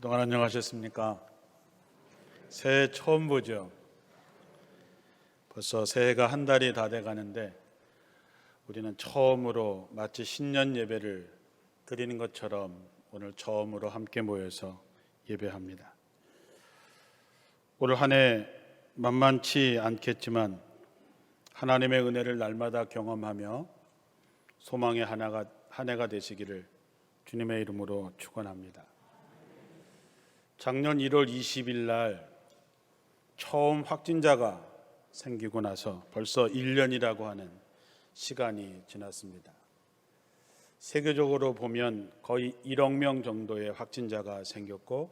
그동안 안녕하셨습니까? 새해 처음 보죠. 벌써 새해가 한 달이 다 돼가는데 우리는 처음으로 마치 신년 예배를 드리는 것처럼 오늘 처음으로 함께 모여서 예배합니다. 올 한 해 만만치 않겠지만 하나님의 은혜를 날마다 경험하며 소망의 한 해가 되시기를 주님의 이름으로 축원합니다. 작년 1월 20일 날 처음 확진자가 생기고 나서 벌써 1년이라고 하는 시간이 지났습니다. 세계적으로 보면 거의 1억 명 정도의 확진자가 생겼고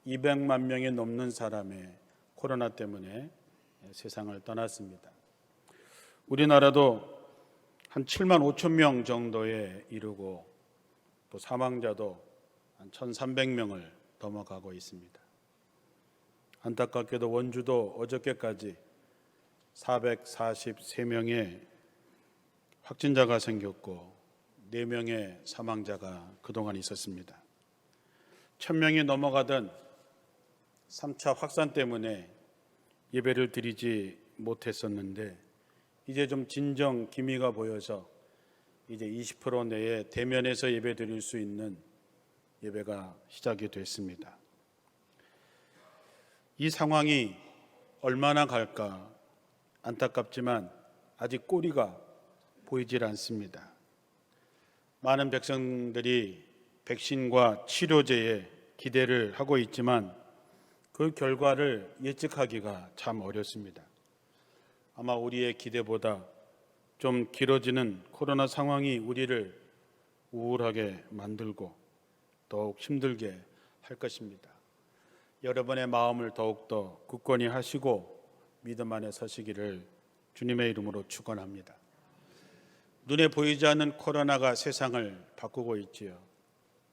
200만 명이 넘는 사람의 코로나 때문에 세상을 떠났습니다. 우리나라도 한 7만 5천 명 정도에 이르고 또 사망자도 한 1,300명을 넘어가고 있습니다. 안타깝게도 원주도 어저께까지 443명의 확진자가 생겼고 4명의 사망자가 그동안 있었습니다. 1,000명이 넘어가던 3차 확산 때문에 예배를 드리지 못했었는데 이제 좀 진정 기미가 보여서 이제 20% 내에 대면에서 예배 드릴 수 있는 예배가 시작이 됐습니다. 이 상황이 얼마나 갈까 안타깝지만 아직 꼬리가 보이질 않습니다. 많은 백성들이 백신과 치료제에 기대를 하고 있지만 그 결과를 예측하기가 참 어렵습니다. 아마 우리의 기대보다 좀 길어지는 코로나 상황이 우리를 우울하게 만들고 더욱 힘들게 할 것입니다. 여러분의 마음을 더욱더 굳건히 하시고 믿음 안에 서시기를 주님의 이름으로 축원합니다. 눈에 보이지 않는 코로나가 세상을 바꾸고 있지요.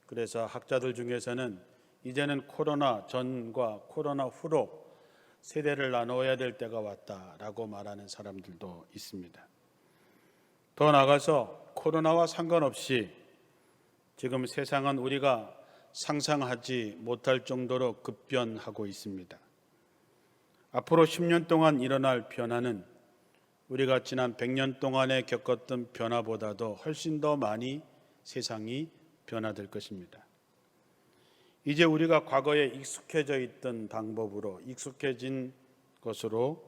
그래서 학자들 중에서는 이제는 코로나 전과 코로나 후로 세대를 나누어야 될 때가 왔다라고 말하는 사람들도 있습니다. 더 나아가서 코로나와 상관없이 지금 세상은 우리가 상상하지 못할 정도로 급변하고 있습니다. 앞으로 10년 동안 일어날 변화는 우리가 지난 100년 동안에 겪었던 변화보다도 훨씬 더 많이 세상이 변화될 것입니다. 이제 우리가 과거에 익숙해져 있던 방법으로 익숙해진 것으로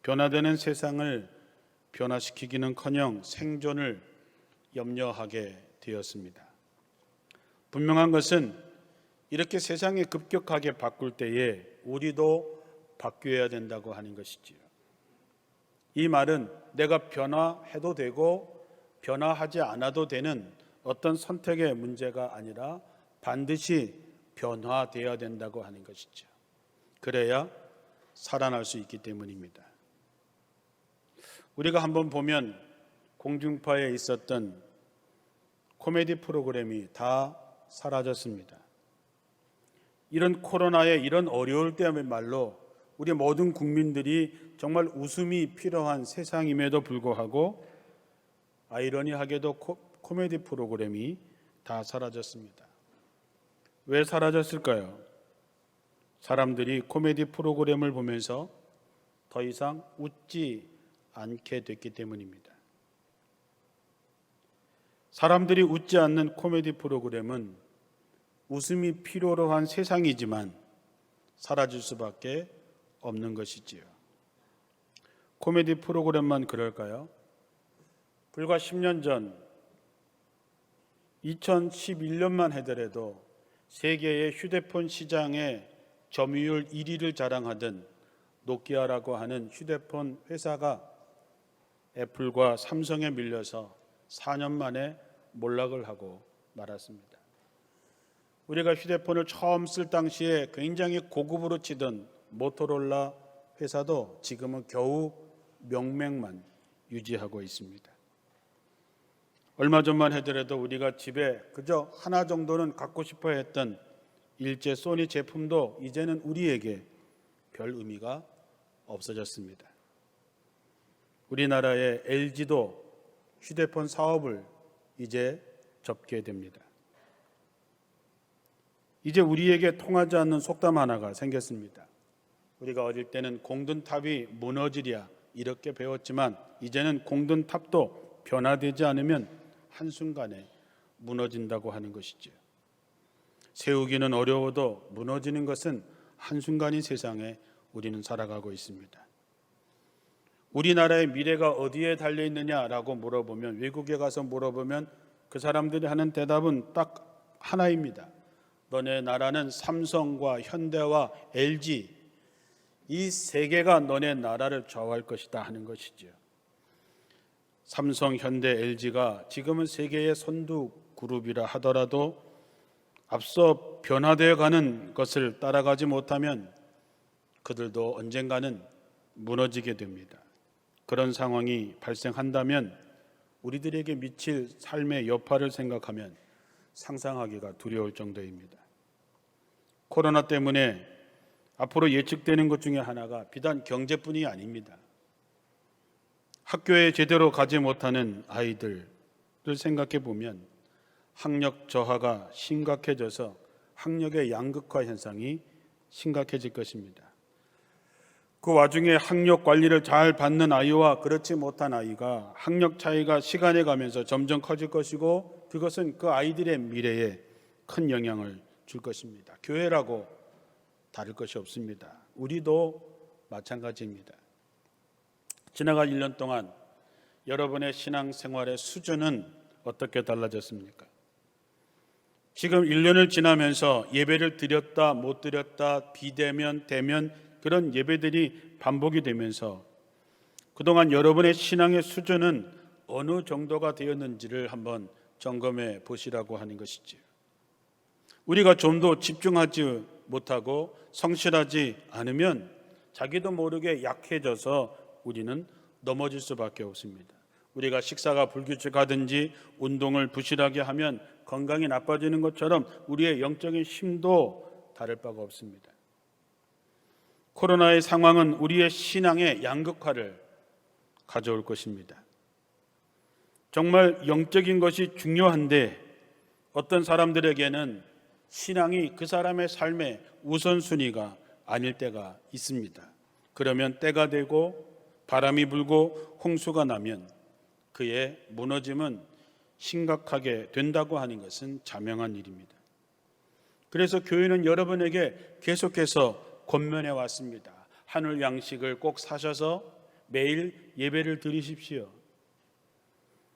변화되는 세상을 변화시키기는커녕 생존을 염려하게 되었습니다. 분명한 것은 이렇게 세상이 급격하게 바꿀 때에 우리도 바뀌어야 된다고 하는 것이지요. 이 말은 내가 변화해도 되고 변화하지 않아도 되는 어떤 선택의 문제가 아니라 반드시 변화되어야 된다고 하는 것이죠. 그래야 살아날 수 있기 때문입니다. 우리가 한번 보면 공중파에 있었던 코미디 프로그램이 다 사라졌습니다. 이런 코로나의 이런 어려울 때야말로 우리 모든 국민들이 정말 웃음이 필요한 세상임에도 불구하고 아이러니하게도 코미디 프로그램이 다 사라졌습니다. 왜 사라졌을까요? 사람들이 코미디 프로그램을 보면서 더 이상 웃지 않게 됐기 때문입니다. 사람들이 웃지 않는 코미디 프로그램은 웃음이 필요로 한 세상이지만 사라질 수밖에 없는 것이지요. 코미디 프로그램만 그럴까요? 불과 10년 전 2011년만 하더라도 세계의 휴대폰 시장의 점유율 1위를 자랑하던 노키아라고 하는 휴대폰 회사가 애플과 삼성에 밀려서 4년 만에 몰락을 하고 말았습니다. 우리가 휴대폰을 처음 쓸 당시에 굉장히 고급으로 치던 모토로라 회사도 지금은 겨우 명맥만 유지하고 있습니다. 얼마 전만 하더라도 우리가 집에 그저 하나 정도는 갖고 싶어 했던 일제 소니 제품도 이제는 우리에게 별 의미가 없어졌습니다. 우리나라의 LG도 휴대폰 사업을 이제 접게 됩니다. 이제 우리에게 통하지 않는 속담 하나가 생겼습니다. 우리가 어릴 때는 공든탑이 무너지랴 이렇게 배웠지만 이제는 공든탑도 변화되지 않으면 한순간에 무너진다고 하는 것이죠. 세우기는 어려워도 무너지는 것은 한순간인 세상에 우리는 살아가고 있습니다. 우리나라의 미래가 어디에 달려있느냐라고 물어보면, 외국에 가서 물어보면 그 사람들이 하는 대답은 딱 하나입니다. 너네 나라는 삼성과 현대와 LG 이 세 개가 너네 나라를 좌우할 것이다 하는 것이죠. 삼성, 현대, LG가 지금은 세계의 선두 그룹이라 하더라도 앞서 변화되어 가는 것을 따라가지 못하면 그들도 언젠가는 무너지게 됩니다. 그런 상황이 발생한다면 우리들에게 미칠 삶의 여파를 생각하면 상상하기가 두려울 정도입니다. 코로나 때문에 앞으로 예측되는 것 중에 하나가 비단 경제뿐이 아닙니다. 학교에 제대로 가지 못하는 아이들을 생각해 보면 학력 저하가 심각해져서 학력의 양극화 현상이 심각해질 것입니다. 그 와중에 학력 관리를 잘 받는 아이와 그렇지 못한 아이가 학력 차이가 시간에 가면서 점점 커질 것이고 그것은 그 아이들의 미래에 큰 영향을 줄 것입니다. 교회라고 다를 것이 없습니다. 우리도 마찬가지입니다. 지나간 1년 동안 여러분의 신앙생활의 수준은 어떻게 달라졌습니까? 지금 1년을 지나면서 예배를 드렸다 못 드렸다 비대면 대면 그런 예배들이 반복이 되면서 그동안 여러분의 신앙의 수준은 어느 정도가 되었는지를 한번 점검해 보시라고 하는 것이지요. 우리가 좀 더 집중하지 못하고 성실하지 않으면 자기도 모르게 약해져서 우리는 넘어질 수밖에 없습니다. 우리가 식사가 불규칙하든지 운동을 부실하게 하면 건강이 나빠지는 것처럼 우리의 영적인 힘도 다를 바가 없습니다. 코로나의 상황은 우리의 신앙의 양극화를 가져올 것입니다. 정말 영적인 것이 중요한데 어떤 사람들에게는 신앙이 그 사람의 삶의 우선순위가 아닐 때가 있습니다. 그러면 때가 되고 바람이 불고 홍수가 나면 그의 무너짐은 심각하게 된다고 하는 것은 자명한 일입니다. 그래서 교회는 여러분에게 계속해서 권면해 왔습니다. 한울 양식을 꼭 사셔서 매일 예배를 드리십시오.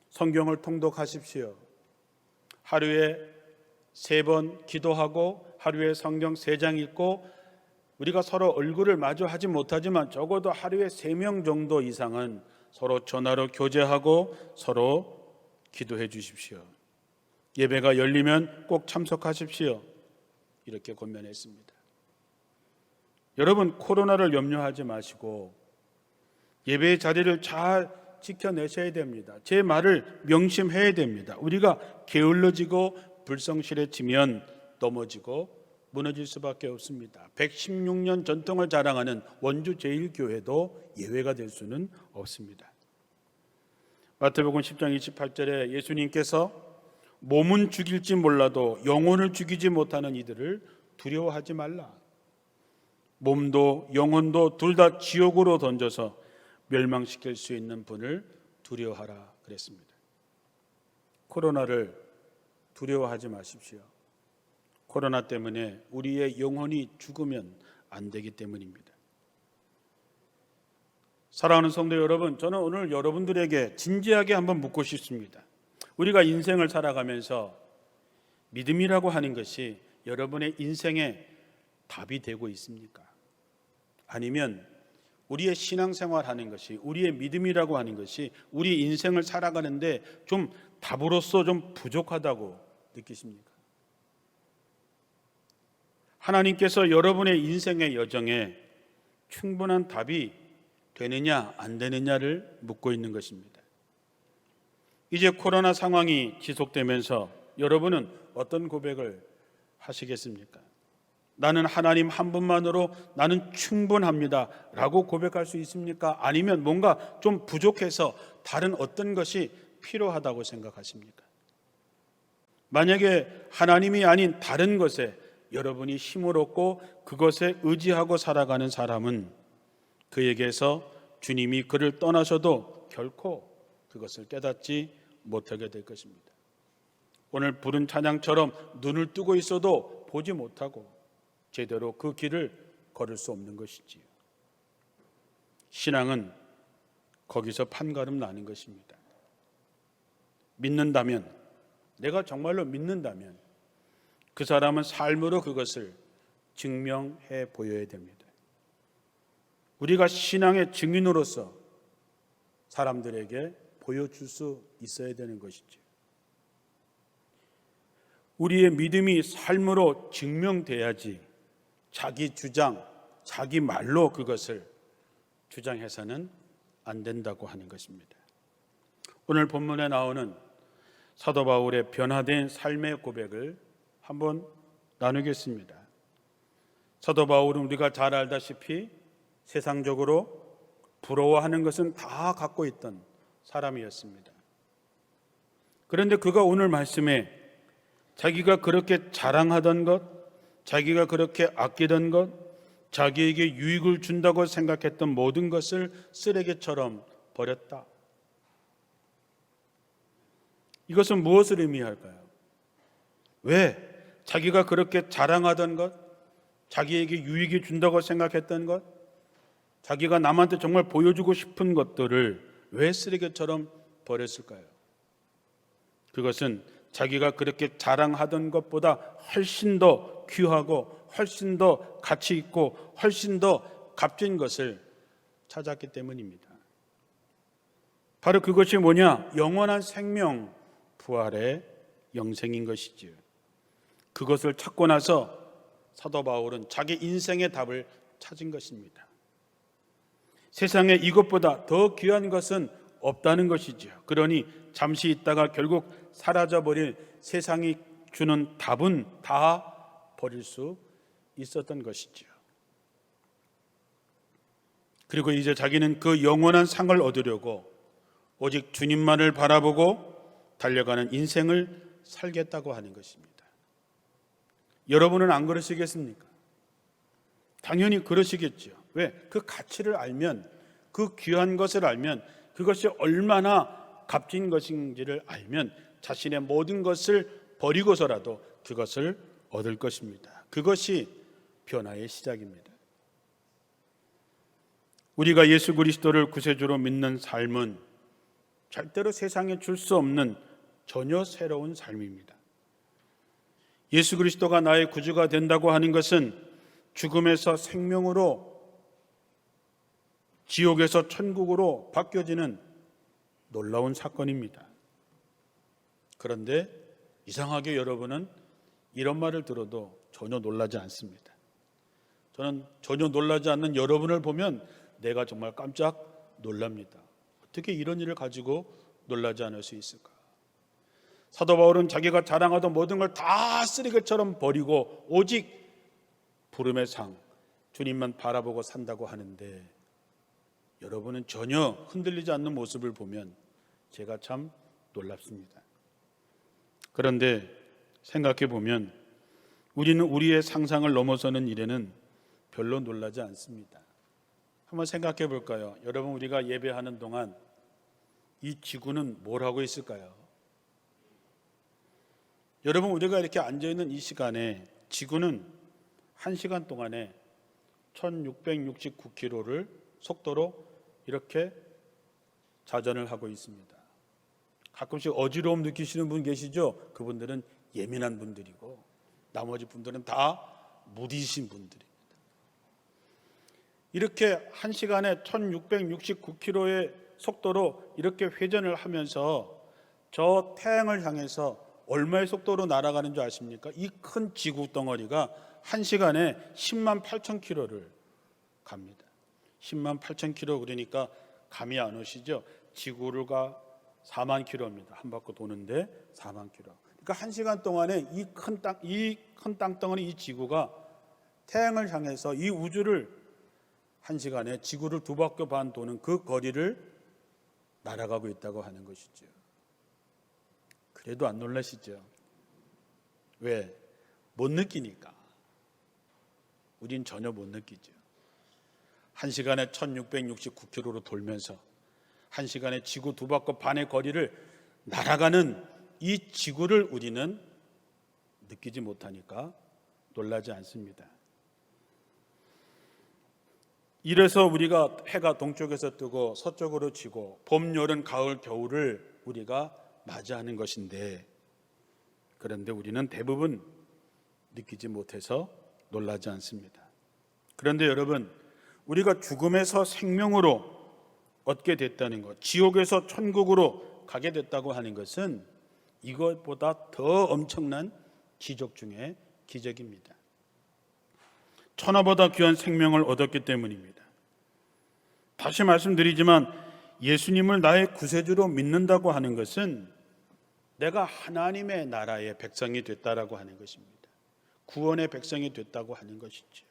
성경을 통독하십시오. 하루에 3번 기도하고 하루에 성경 3장 읽고 우리가 서로 얼굴을 마주하지 못하지만 적어도 하루에 3명 정도 이상은 서로 전화로 교제하고 서로 기도해 주십시오. 예배가 열리면 꼭 참석하십시오. 이렇게 권면했습니다. 여러분, 코로나를 염려하지 마시고 예배의 자리를 잘 지켜내셔야 됩니다. 제 말을 명심해야 됩니다. 우리가 게을러지고 불성실해지면 넘어지고 무너질 수밖에 없습니다. 116년 전통을 자랑하는 원주 제1교회도 예외가 될 수는 없습니다. 마태복음 10장 28절에 예수님께서 몸은 죽일지 몰라도 영혼을 죽이지 못하는 이들을 두려워하지 말라. 몸도 영혼도 둘 다 지옥으로 던져서 멸망시킬 수 있는 분을 두려워하라 그랬습니다. 코로나를 두려워하지 마십시오. 코로나 때문에 우리의 영혼이 죽으면 안 되기 때문입니다. 사랑하는 성도 여러분, 저는 오늘 여러분들에게 진지하게 한번 묻고 싶습니다. 우리가 인생을 살아가면서 믿음이라고 하는 것이 여러분의 인생의 답이 되고 있습니까? 아니면 우리의 신앙생활 하는 것이, 우리의 믿음이라고 하는 것이 우리 인생을 살아가는데 좀 답으로서 좀 부족하다고 느끼십니까? 하나님께서 여러분의 인생의 여정에 충분한 답이 되느냐 안 되느냐를 묻고 있는 것입니다. 이제 코로나 상황이 지속되면서 여러분은 어떤 고백을 하시겠습니까? 나는 하나님 한 분만으로 나는 충분합니다 라고 고백할 수 있습니까? 아니면 뭔가 좀 부족해서 다른 어떤 것이 필요하다고 생각하십니까? 만약에 하나님이 아닌 다른 것에 여러분이 힘을 얻고 그것에 의지하고 살아가는 사람은 그에게서 주님이 그를 떠나셔도 결코 그것을 깨닫지 못하게 될 것입니다. 오늘 부른 찬양처럼 눈을 뜨고 있어도 보지 못하고 제대로 그 길을 걸을 수 없는 것이지요. 신앙은 거기서 판가름 나는 것입니다. 믿는다면, 내가 정말로 믿는다면 그 사람은 삶으로 그것을 증명해 보여야 됩니다. 우리가 신앙의 증인으로서 사람들에게 보여줄 수 있어야 되는 것이죠. 우리의 믿음이 삶으로 증명돼야지 자기 주장, 자기 말로 그것을 주장해서는 안 된다고 하는 것입니다. 오늘 본문에 나오는 사도 바울의 변화된 삶의 고백을 한번 나누겠습니다. 사도 바울은 우리가 잘 알다시피 세상적으로 부러워하는 것은 다 갖고 있던 사람이었습니다. 그런데 그가 오늘 말씀에 자기가 그렇게 자랑하던 것, 자기가 그렇게 아끼던 것, 자기에게 유익을 준다고 생각했던 모든 것을 쓰레기처럼 버렸다. 이것은 무엇을 의미할까요? 왜 자기가 그렇게 자랑하던 것, 자기에게 유익이 준다고 생각했던 것, 자기가 남한테 정말 보여주고 싶은 것들을 왜 쓰레기처럼 버렸을까요? 그것은 자기가 그렇게 자랑하던 것보다 훨씬 더 귀하고 훨씬 더 가치 있고 훨씬 더 값진 것을 찾았기 때문입니다. 바로 그것이 뭐냐? 영원한 생명, 부활의 영생인 것이지요. 그것을 찾고 나서 사도 바울은 자기 인생의 답을 찾은 것입니다. 세상에 이것보다 더 귀한 것은 없다는 것이지요. 그러니 잠시 있다가 결국 사라져버릴 세상이 주는 답은 다 버릴 수 있었던 것이지요. 그리고 이제 자기는 그 영원한 상을 얻으려고 오직 주님만을 바라보고 달려가는 인생을 살겠다고 하는 것입니다. 여러분은 안 그러시겠습니까? 당연히 그러시겠죠. 왜? 그 가치를 알면, 그 귀한 것을 알면, 그것이 얼마나 값진 것인지를 알면 자신의 모든 것을 버리고서라도 그것을 얻을 것입니다. 그것이 변화의 시작입니다. 우리가 예수 그리스도를 구세주로 믿는 삶은 절대로 세상에 줄 수 없는 전혀 새로운 삶입니다. 예수 그리스도가 나의 구주가 된다고 하는 것은 죽음에서 생명으로, 지옥에서 천국으로 바뀌어지는 놀라운 사건입니다. 그런데 이상하게 여러분은 이런 말을 들어도 전혀 놀라지 않습니다. 저는 전혀 놀라지 않는 여러분을 보면 내가 정말 깜짝 놀랍니다. 어떻게 이런 일을 가지고 놀라지 않을 수 있을까? 사도 바울은 자기가 자랑하던 모든 걸 다 쓰레기처럼 버리고 오직 부름의 상, 주님만 바라보고 산다고 하는데, 여러분은 전혀 흔들리지 않는 모습을 보면 제가 참 놀랍습니다. 그런데 생각해 보면 우리는 우리의 상상을 넘어서는 일에는 별로 놀라지 않습니다. 한번 생각해 볼까요? 여러분, 우리가 예배하는 동안 이 지구는 뭘 하고 있을까요? 여러분, 우리가 이렇게 앉아있는 이 시간에 지구는 1시간 동안에 1669km를 속도로 이렇게 자전을 하고 있습니다. 가끔씩 어지러움 느끼시는 분 계시죠? 그분들은 예민한 분들이고 나머지 분들은 다 무디신 분들입니다. 이렇게 1시간에 1669km의 속도로 이렇게 회전을 하면서 저 태양을 향해서 얼마의 속도로 날아가는 줄 아십니까? 이 큰 지구 덩어리가 1시간에 10만 8천 킬로를 갑니다. 10만 8천 킬로 그러니까 감이 안 오시죠? 지구가 4만 킬로입니다. 한 바퀴 도는데 4만 킬로. 그러니까 1시간 동안에 이 큰 땅덩어리, 이 지구가 태양을 향해서 이 우주를 1시간에 지구를 2바퀴 반 도는 그 거리를 날아가고 있다고 하는 것이죠. 그래도 안 놀라시죠? 왜? 못 느끼니까. 우린 전혀 못 느끼죠. 1시간에 1669km로 돌면서 1시간에 지구 두 바퀴 반의 거리를 날아가는 이 지구를 우리는 느끼지 못하니까 놀라지 않습니다. 이래서 우리가 해가 동쪽에서 뜨고 서쪽으로 지고 봄, 여름, 가을, 겨울을 우리가 맞이하는 것인데, 그런데 우리는 대부분 느끼지 못해서 놀라지 않습니다. 그런데 여러분, 우리가 죽음에서 생명으로 얻게 됐다는 것, 지옥에서 천국으로 가게 됐다고 하는 것은 이것보다 더 엄청난 기적 중에 기적입니다. 천하보다 귀한 생명을 얻었기 때문입니다. 다시 말씀드리지만 예수님을 나의 구세주로 믿는다고 하는 것은 내가 하나님의 나라의 백성이 됐다라고 하는 것입니다. 구원의 백성이 됐다고 하는 것이죠.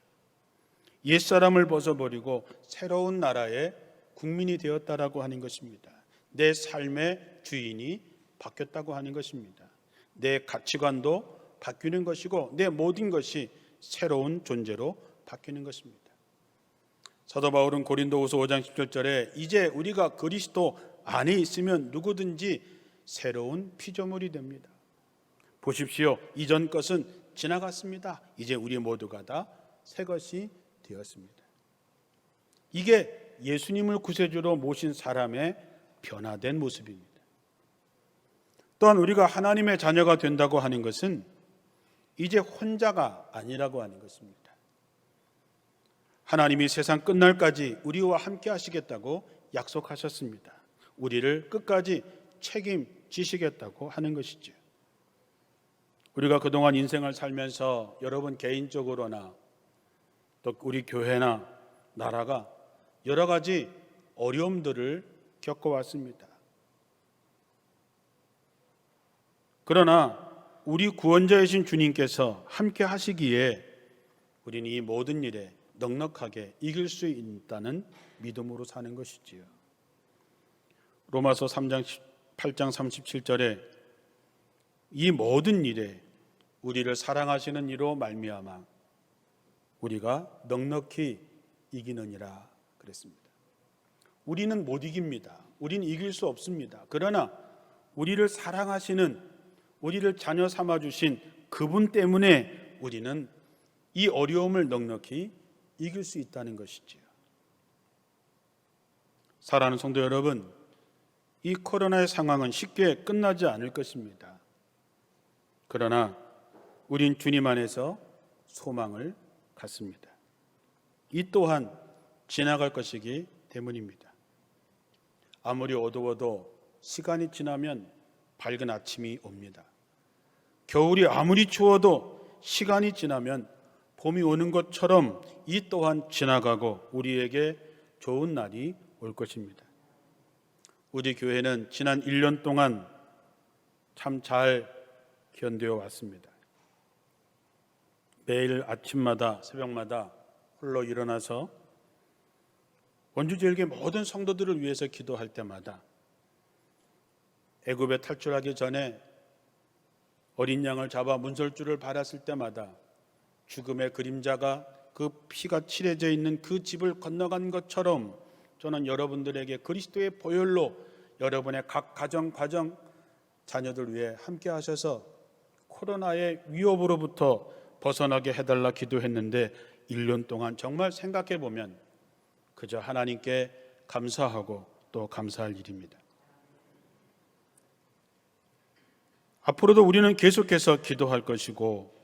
옛사람을 벗어버리고 새로운 나라의 국민이 되었다라고 하는 것입니다. 내 삶의 주인이 바뀌었다고 하는 것입니다. 내 가치관도 바뀌는 것이고 내 모든 것이 새로운 존재로 바뀌는 것입니다. 사도 바울은 고린도후서 5장 17절에 이제 우리가 그리스도 안에 있으면 누구든지 새로운 피조물이 됩니다. 보십시오. 이전 것은 지나갔습니다. 이제 우리 모두가 다 새 것이 되었습니다. 이게 예수님을 구세주로 모신 사람의 변화된 모습입니다. 또한 우리가 하나님의 자녀가 된다고 하는 것은 이제 혼자가 아니라고 하는 것입니다. 하나님이 세상 끝날까지 우리와 함께 하시겠다고 약속하셨습니다. 우리를 끝까지 책임지시겠다고 하는 것이죠. 우리가 그동안 인생을 살면서 여러분 개인적으로나 또 우리 교회나 나라가 여러 가지 어려움들을 겪어왔습니다. 그러나 우리 구원자이신 주님께서 함께 하시기에 우리는 이 모든 일에 넉넉하게 이길 수 있다는 믿음으로 사는 것이지요. 로마서 8장 37절에 이 모든 일에 우리를 사랑하시는 이로 말미암아 우리가 넉넉히 이기느니라 그랬습니다. 우리는 못 이깁니다. 우리는 이길 수 없습니다. 그러나 우리를 사랑하시는, 우리를 자녀 삼아주신 그분 때문에 우리는 이 어려움을 넉넉히 이길 수 있다는 것이지요. 사랑하는 성도 여러분, 이 코로나의 상황은 쉽게 끝나지 않을 것입니다. 그러나 우린 주님 안에서 소망을 갖습니다. 이 또한 지나갈 것이기 때문입니다. 아무리 어두워도 시간이 지나면 밝은 아침이 옵니다. 겨울이 아무리 추워도 시간이 지나면 봄이 오는 것처럼 이 또한 지나가고 우리에게 좋은 날이 올 것입니다. 우리 교회는 지난 1년 동안 참 잘 견뎌 왔습니다. 매일 아침마다 새벽마다 홀로 일어나서 원주지역의 모든 성도들을 위해서 기도할 때마다 애굽에 탈출하기 전에 어린 양을 잡아 문설주를 받았을 때마다 죽음의 그림자가 그 피가 칠해져 있는 그 집을 건너간 것처럼 저는 여러분들에게 그리스도의 보혈로 여러분의 각 가정 자녀들 위해 함께 하셔서 코로나의 위협으로부터 벗어나게 해달라 기도했는데 1년 동안 정말 생각해 보면 그저 하나님께 감사하고 또 감사할 일입니다. 앞으로도 우리는 계속해서 기도할 것이고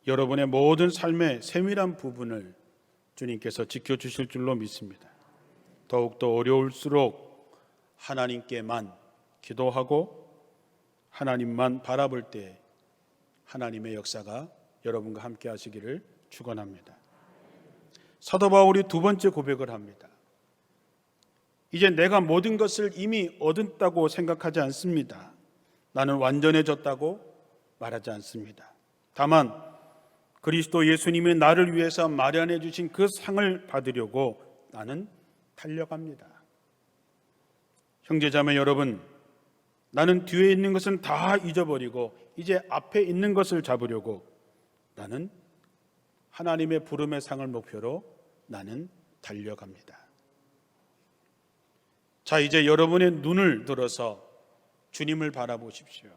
여러분의 모든 삶의 세밀한 부분을 주님께서 지켜주실 줄로 믿습니다. 더욱더 어려울수록 하나님께만 기도하고 하나님만 바라볼 때 하나님의 역사가 여러분과 함께 하시기를 축원합니다. 사도 바울이 두 번째 고백을 합니다. 이제 내가 모든 것을 이미 얻었다고 생각하지 않습니다. 나는 완전해졌다고 말하지 않습니다. 다만 그리스도 예수님이 나를 위해서 마련해 주신 그 상을 받으려고 나는 달려갑니다. 형제자매 여러분, 나는 뒤에 있는 것은 다 잊어버리고 이제 앞에 있는 것을 잡으려고 나는 하나님의 부름의 상을 목표로 나는 달려갑니다. 자, 이제 여러분의 눈을 들어서 주님을 바라보십시오.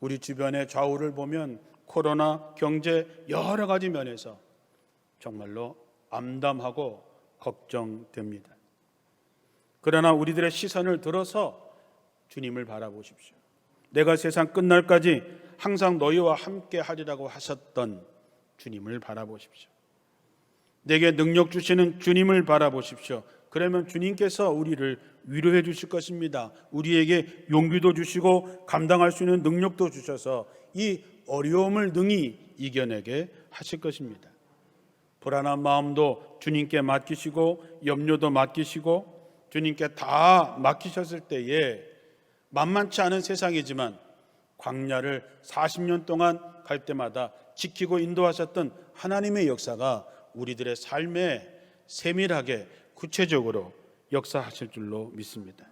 우리 주변의 좌우를 보면 코로나, 경제 여러 가지 면에서 정말로 암담하고 걱정됩니다. 그러나 우리들의 시선을 들어서 주님을 바라보십시오. 내가 세상 끝날까지 항상 너희와 함께 하리라고 하셨던 주님을 바라보십시오. 내게 능력 주시는 주님을 바라보십시오. 그러면 주님께서 우리를 위로해 주실 것입니다. 우리에게 용기도 주시고 감당할 수 있는 능력도 주셔서 이 어려움을 능히 이겨내게 하실 것입니다. 불안한 마음도 주님께 맡기시고 염려도 맡기시고 주님께 다 맡기셨을 때에 만만치 않은 세상이지만 광야를 40년 동안 갈 때마다 지키고 인도하셨던 하나님의 역사가 우리들의 삶에 세밀하게 구체적으로 역사하실 줄로 믿습니다.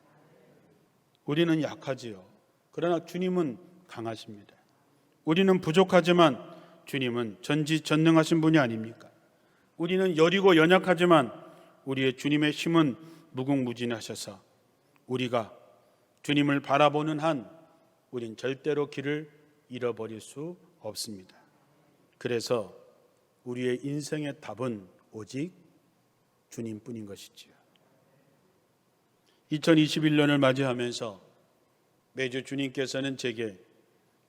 우리는 약하지요. 그러나 주님은 강하십니다. 우리는 부족하지만 주님은 전지전능하신 분이 아닙니까? 우리는 여리고 연약하지만 우리의 주님의 힘은 무궁무진하셔서 우리가 주님을 바라보는 한 우린 절대로 길을 잃어버릴 수 없습니다. 그래서 우리의 인생의 답은 오직 주님뿐인 것이지요. 2021년을 맞이하면서 매주 주님께서는 제게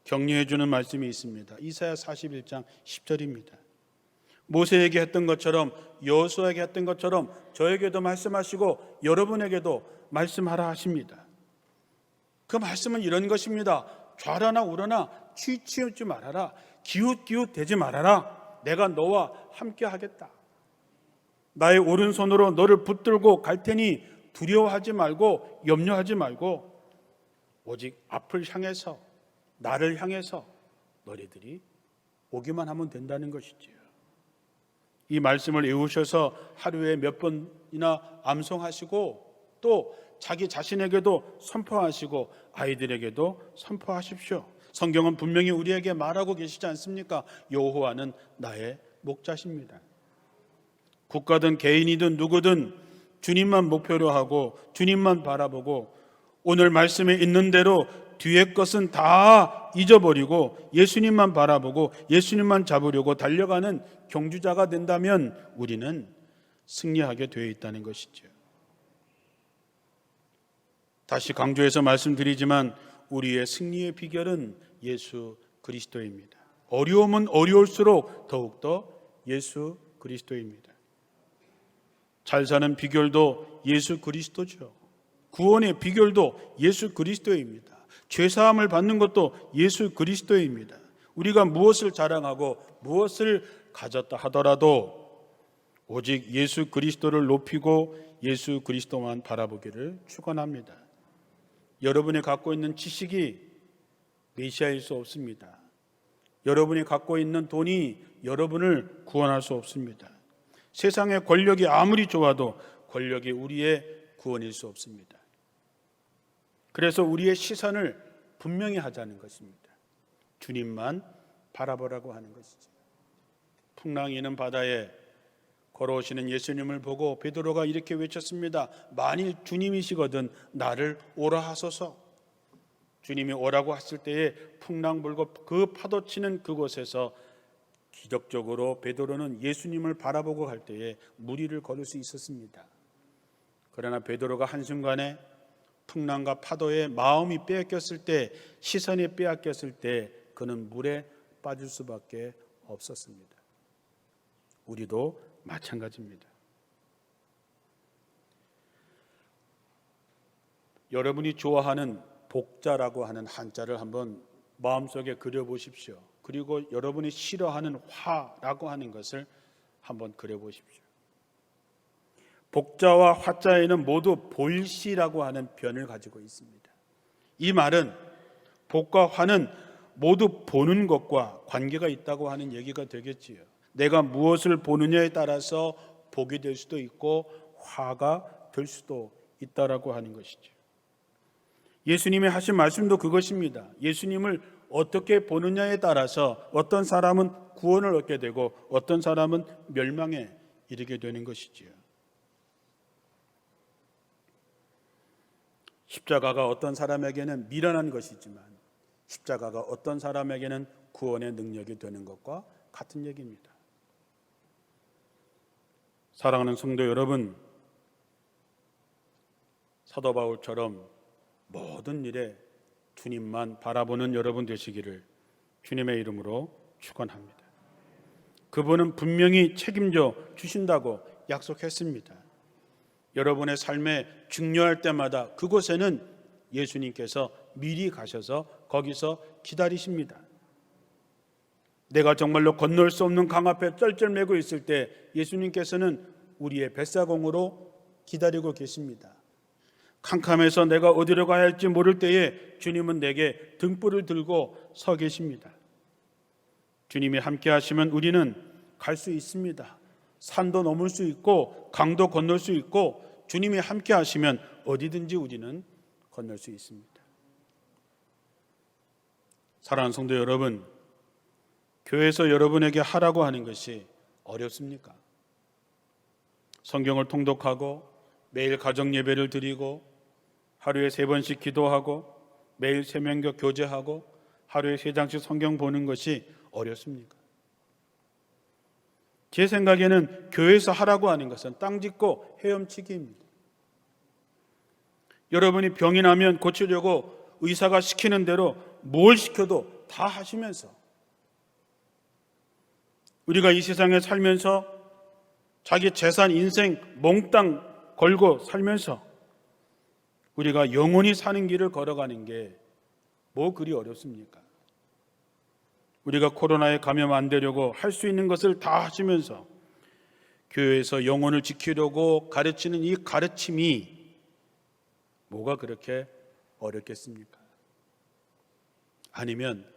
격려해 주는 말씀이 있습니다. 이사야 41장 10절입니다. 모세에게 했던 것처럼 여호수아에게 했던 것처럼 저에게도 말씀하시고 여러분에게도 말씀하라 하십니다. 그 말씀은 이런 것입니다. 좌라나 우라나 치우치 말아라. 기웃기웃대지 말아라. 내가 너와 함께 하겠다. 나의 오른손으로 너를 붙들고 갈 테니 두려워하지 말고 염려하지 말고 오직 앞을 향해서 나를 향해서 너희들이 오기만 하면 된다는 것이지요. 이 말씀을 외우셔서 하루에 몇 번이나 암송하시고 또 자기 자신에게도 선포하시고 아이들에게도 선포하십시오. 성경은 분명히 우리에게 말하고 계시지 않습니까? 여호와는 나의 목자십니다. 국가든 개인이든 누구든 주님만 목표로 하고 주님만 바라보고 오늘 말씀에 있는 대로 뒤의 것은 다 잊어버리고 예수님만 바라보고 예수님만 잡으려고 달려가는 경주자가 된다면 우리는 승리하게 되어 있다는 것이죠. 다시 강조해서 말씀드리지만 우리의 승리의 비결은 예수 그리스도입니다. 어려움은 어려울수록 더욱더 예수 그리스도입니다. 잘 사는 비결도 예수 그리스도죠. 구원의 비결도 예수 그리스도입니다. 죄사함을 받는 것도 예수 그리스도입니다. 우리가 무엇을 자랑하고 무엇을 가졌다 하더라도 오직 예수 그리스도를 높이고 예수 그리스도만 바라보기를 축원합니다. 여러분이 갖고 있는 지식이 메시아일 수 없습니다. 여러분이 갖고 있는 돈이 여러분을 구원할 수 없습니다. 세상의 권력이 아무리 좋아도 권력이 우리의 구원일 수 없습니다. 그래서 우리의 시선을 분명히 하자는 것입니다. 주님만 바라보라고 하는 것이죠. 풍랑이 있는 바다에 걸어오시는 예수님을 보고 베드로가 이렇게 외쳤습니다. 만일 주님이시거든 나를 오라 하소서. 주님이 오라고 했을 때에 풍랑 불고 그 파도 치는 그곳에서 기적적으로 베드로는 예수님을 바라보고 갈 때에 무리를 걸을 수 있었습니다. 그러나 베드로가 한순간에 풍랑과 파도에 마음이 빼앗겼을 때, 시선이 빼앗겼을 때 그는 물에 빠질 수밖에 없었습니다. 우리도 마찬가지입니다. 여러분이 좋아하는 복자라고 하는 한자를 한번 마음속에 그려보십시오. 그리고 여러분이 싫어하는 화라고 하는 것을 한번 그려보십시오. 복자와 화자에는 모두 볼시라고 하는 변을 가지고 있습니다. 이 말은 복과 화는 모두 보는 것과 관계가 있다고 하는 얘기가 되겠지요. 내가 무엇을 보느냐에 따라서 복이 될 수도 있고 화가 될 수도 있다라고 하는 것이죠. 예수님이 하신 말씀도 그것입니다. 예수님을 어떻게 보느냐에 따라서 어떤 사람은 구원을 얻게 되고 어떤 사람은 멸망에 이르게 되는 것이지요. 십자가가 어떤 사람에게는 미련한 것이지만 십자가가 어떤 사람에게는 구원의 능력이 되는 것과 같은 얘기입니다. 사랑하는 성도 여러분, 사도 바울처럼 모든 일에 주님만 바라보는 여러분 되시기를 주님의 이름으로 축원합니다. 그분은 분명히 책임져 주신다고 약속했습니다. 여러분의 삶에 중요할 때마다 그곳에는 예수님께서 미리 가셔서 거기서 기다리십니다. 내가 정말로 건널 수 없는 강 앞에 쩔쩔매고 있을 때 예수님께서는 우리의 뱃사공으로 기다리고 계십니다. 캄캄해서 내가 어디로 가야 할지 모를 때에 주님은 내게 등불을 들고 서 계십니다. 주님이 함께 하시면 우리는 갈 수 있습니다. 산도 넘을 수 있고 강도 건널 수 있고 주님이 함께 하시면 어디든지 우리는 건널 수 있습니다. 사랑하는 성도 여러분, 교회에서 여러분에게 하라고 하는 것이 어렵습니까? 성경을 통독하고 매일 가정 예배를 드리고 하루에 3번씩 기도하고 매일 새명교 교제하고 하루에 3장씩 성경 보는 것이 어렵습니까? 제 생각에는 교회에서 하라고 하는 것은 땅 짚고 헤엄치기입니다. 여러분이 병이 나면 고치려고 의사가 시키는 대로 뭘 시켜도 다 하시면서 우리가 이 세상에 살면서 자기 재산, 인생 몽땅 걸고 살면서 우리가 영원히 사는 길을 걸어가는 게 뭐 그리 어렵습니까? 우리가 코로나에 감염 안 되려고 할 수 있는 것을 다 하시면서 교회에서 영혼을 지키려고 가르치는 이 가르침이 뭐가 그렇게 어렵겠습니까? 아니면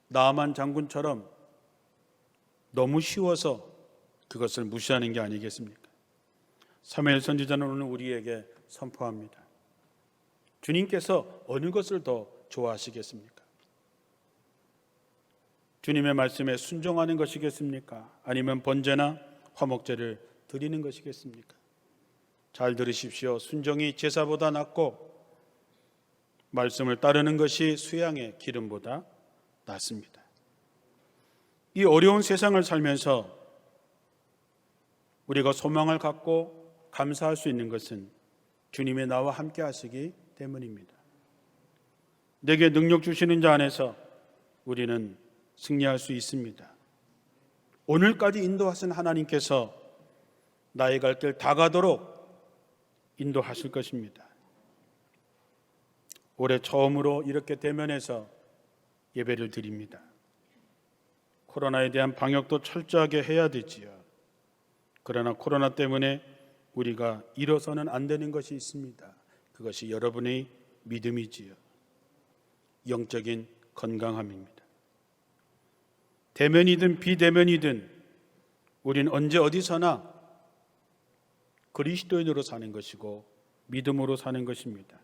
나만 장군처럼 너무 쉬워서 그것을 무시하는 게 아니겠습니까? 사무엘 선지자는 오늘 우리에게 선포합니다. 주님께서 어느 것을 더 좋아하시겠습니까? 주님의 말씀에 순종하는 것이겠습니까? 아니면 번제나 화목제를 드리는 것이겠습니까? 잘 들으십시오. 순종이 제사보다 낫고 말씀을 따르는 것이 수양의 기름보다 낫습니다. 이 어려운 세상을 살면서 우리가 소망을 갖고 감사할 수 있는 것은 주님이 나와 함께 하시기 때문입니다. 내게 능력 주시는 자 안에서 우리는 승리할 수 있습니다. 오늘까지 인도하신 하나님께서 나의 갈 길 다 가도록 인도하실 것입니다. 올해 처음으로 이렇게 대면해서 예배를 드립니다. 코로나에 대한 방역도 철저하게 해야 되지요. 그러나 코로나 때문에 우리가 일어서는 안 되는 것이 있습니다. 그것이 여러분의 믿음이지요. 영적인 건강함입니다. 대면이든 비대면이든 우린 언제 어디서나 그리스도인으로 사는 것이고 믿음으로 사는 것입니다.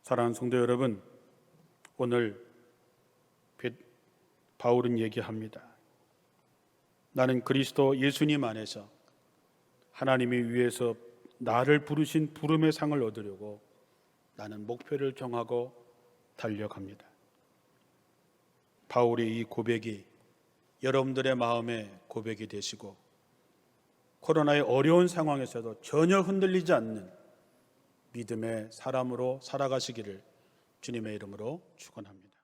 사랑하는 성도 여러분, 오늘 바울은 얘기합니다. 나는 그리스도 예수님 안에서 하나님이 위해서 나를 부르신 부름의 상을 얻으려고 나는 목표를 정하고 달려갑니다. 바울의 이 고백이 여러분들의 마음의 고백이 되시고 코로나의 어려운 상황에서도 전혀 흔들리지 않는 믿음의 사람으로 살아가시기를 주님의 이름으로 축원합니다.